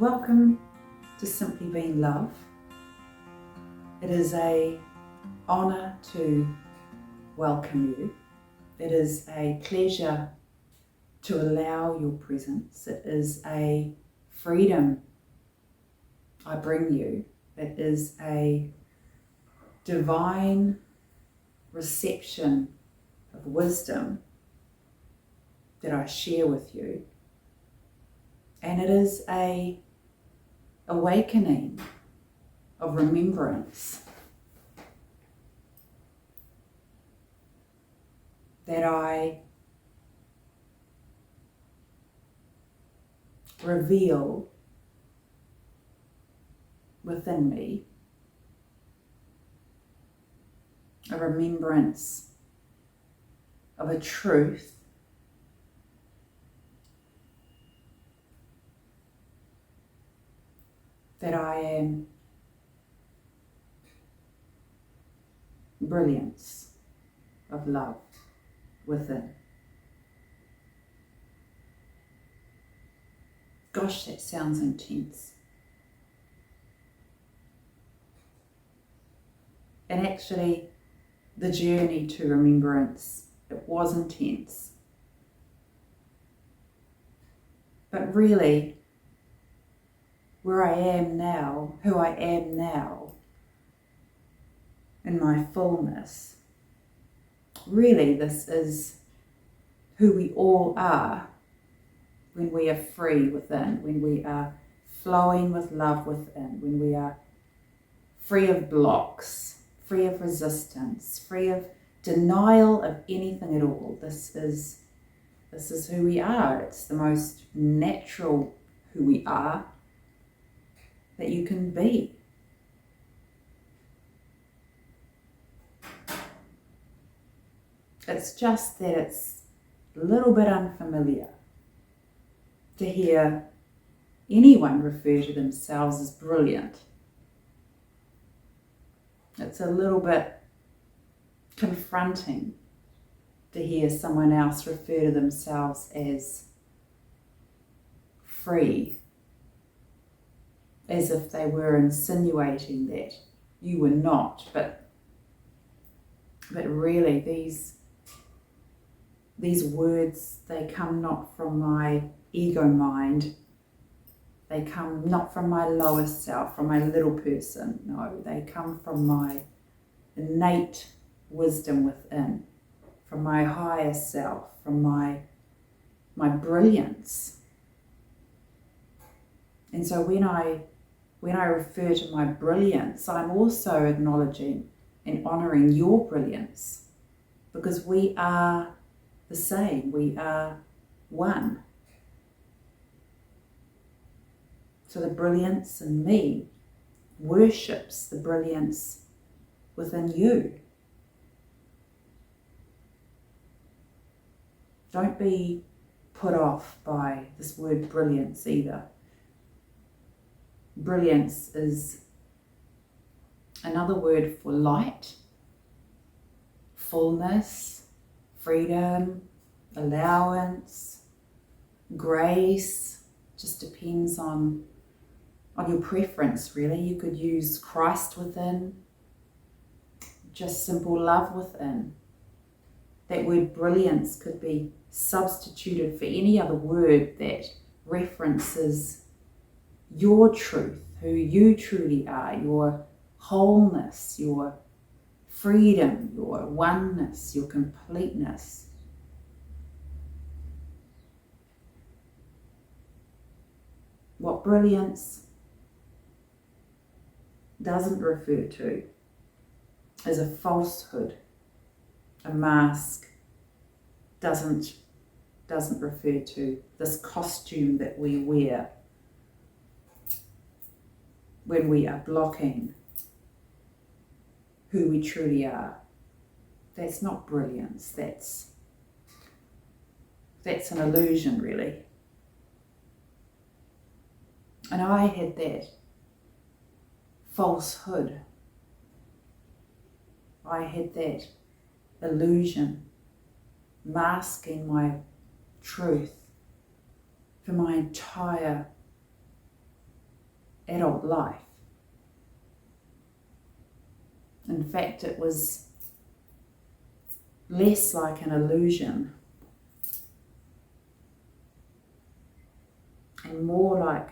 Welcome to Simply Being Love. It is an honour to welcome you. It is a pleasure to allow your presence. It is a freedom I bring you. It is a divine reception of wisdom that I share with you. And it is a awakening of remembrance that I reveal within me, a remembrance of a truth that I am brilliance of love within. Gosh, that sounds intense. And actually, the journey to remembrance, it was intense. But really, where I am now, who I am now, in my fullness, really this is who we all are when we are free within, when we are flowing with love within, when we are free of blocks, free of resistance, free of denial of anything at all. This is who we are. It's the most natural who we are that you can be. It's just that it's a little bit unfamiliar to hear anyone refer to themselves as brilliant. It's a little bit confronting to hear someone else refer to themselves as free, as if they were insinuating that you were not. But really, these words, they come not from my ego mind. They come not from my lowest self, from my little person. No, they come from my innate wisdom within, from my higher self, from my brilliance. And so when I refer to my brilliance, I'm also acknowledging and honouring your brilliance, because we are the same. We are one. So the brilliance in me worships the brilliance within you. Don't be put off by this word brilliance either. Brilliance is another word for light, fullness, freedom, allowance, grace. Just depends on your preference, really. You could use Christ within, just simple love within. That word brilliance could be substituted for any other word that references your truth, who you truly are, your wholeness, your freedom, your oneness, your completeness. What brilliance doesn't refer to is a falsehood, a mask. Doesn't refer to this costume that we wear when we are blocking who we truly are. That's not brilliance. That's an illusion, really. And I had that falsehood. I had that illusion masking my truth for my entire adult life. In fact, it was less like an illusion and more like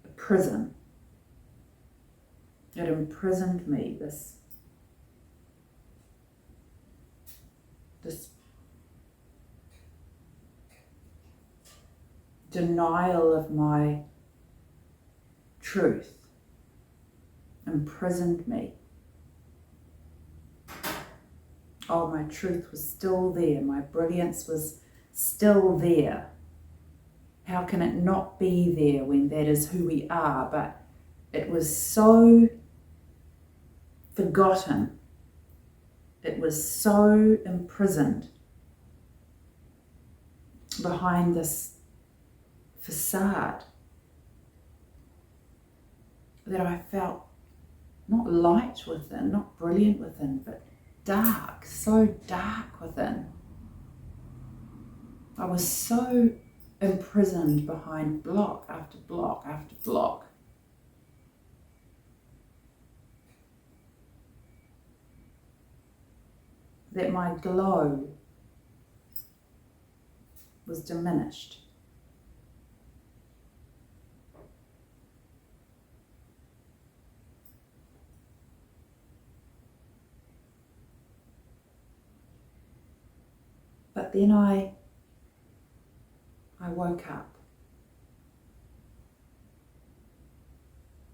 a prison. It imprisoned me, this denial of my truth imprisoned me. Oh, my truth was still there. My brilliance was still there. How can it not be there when that is who we are? But it was so forgotten. It was so imprisoned behind this facade that I felt not light within, not brilliant within, but dark, so dark within. I was so imprisoned behind block after block after block. That my glow was diminished. But then I woke up.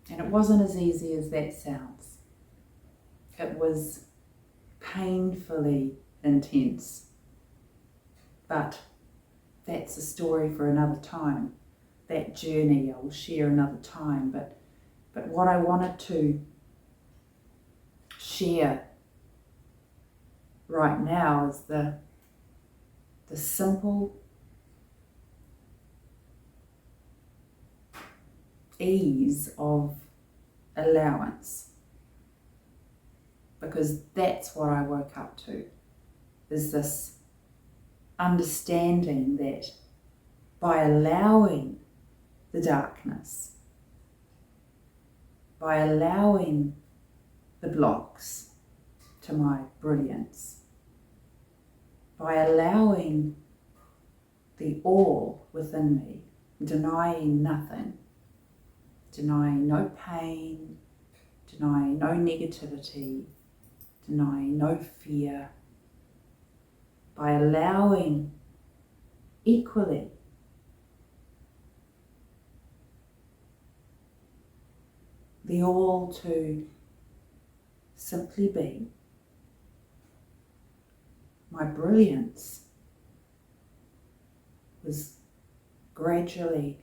And it wasn't as easy as that sounds. It was painfully intense. But that's a story for another time. That journey I will share another time. But what I wanted to share right now is the simple ease of allowance, because that's what I woke up to, is this understanding that by allowing the darkness, by allowing the blocks to my brilliance, by allowing the all within me, denying nothing, denying no pain, denying no negativity, denying no fear, by allowing equally the all to simply be, my brilliance was gradually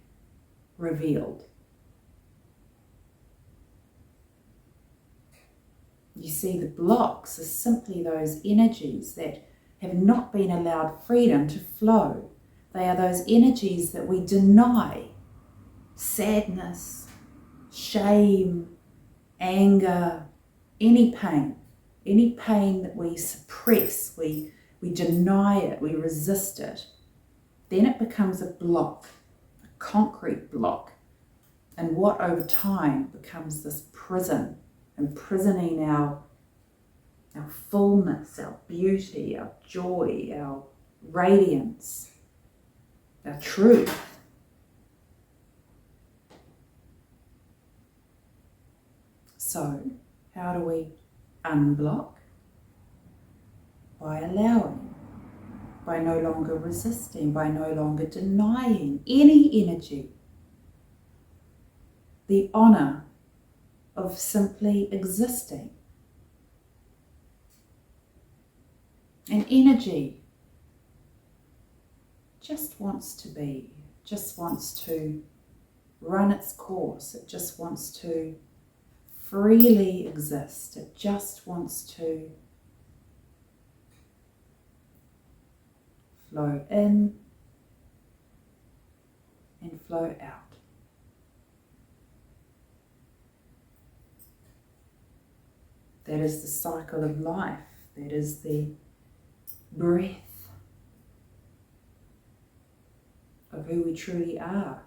revealed. You see, the blocks are simply those energies that have not been allowed freedom to flow. They are those energies that we deny. Sadness, shame, anger, any pain that we suppress, we deny it, we resist it, then it becomes a block, a concrete block. And what over time becomes this prison, imprisoning our fullness, our beauty, our joy, our radiance, our truth. So, how do we unblock? By allowing, by no longer resisting, by no longer denying any energy. The honor of simply existing. And energy just wants to be, just wants to run its course. It just wants to freely exist. It just wants to flow in and flow out. That is the cycle of life. That is the breath of who we truly are.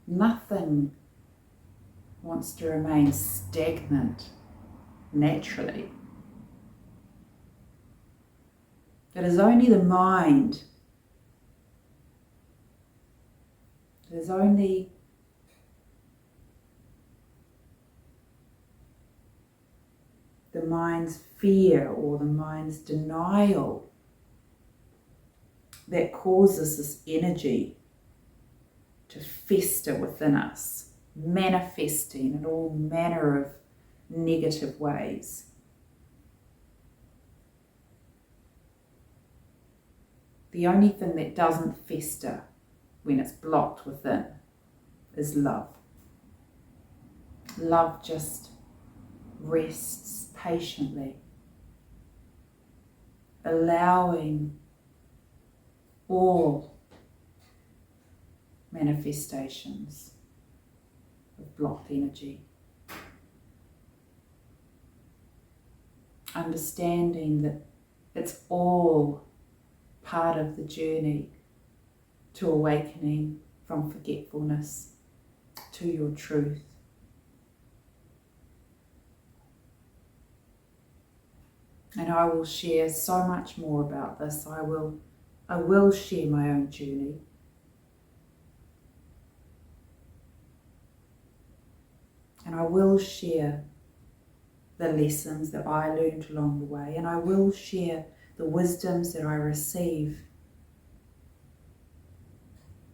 Nothing wants to remain stagnant naturally. It is only the mind, it is only the mind's fear or the mind's denial that causes this energy to fester within us, manifesting in all manner of negative ways. The only thing that doesn't fester when it's blocked within is love. Love just rests patiently, allowing all manifestations of blocked energy. Understanding that it's all part of the journey to awakening from forgetfulness to your truth. And I will share so much more about this. I will share my own journey. And I will share the lessons that I learned along the way. And I will share the wisdoms that I receive,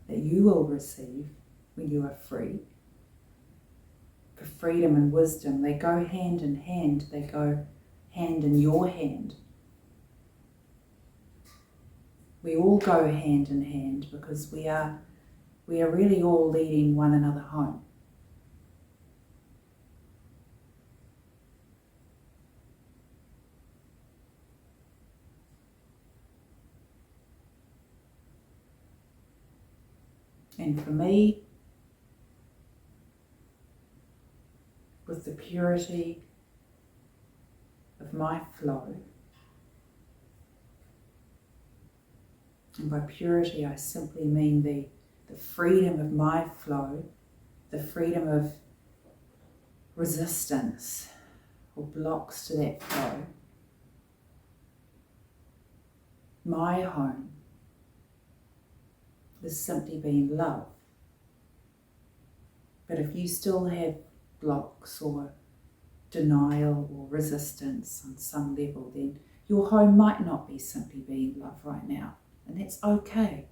that you will receive when you are free. For freedom and wisdom, they go hand in hand. They go hand in your hand. We all go hand in hand because we are really all leading one another home. And for me, with the purity of my flow, and by purity I simply mean the freedom of my flow, the freedom of resistance or blocks to that flow. My home is simply being love. But if you still have blocks or denial or resistance on some level, then your home might not be simply being love right now, and that's okay.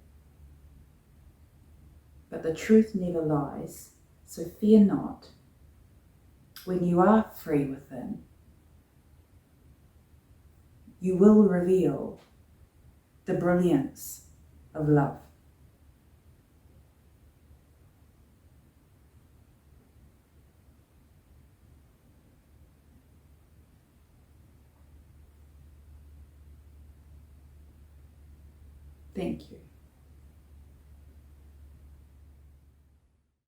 But the truth never lies, so fear not. When you are free within, you will reveal the brilliance of love. Thank you.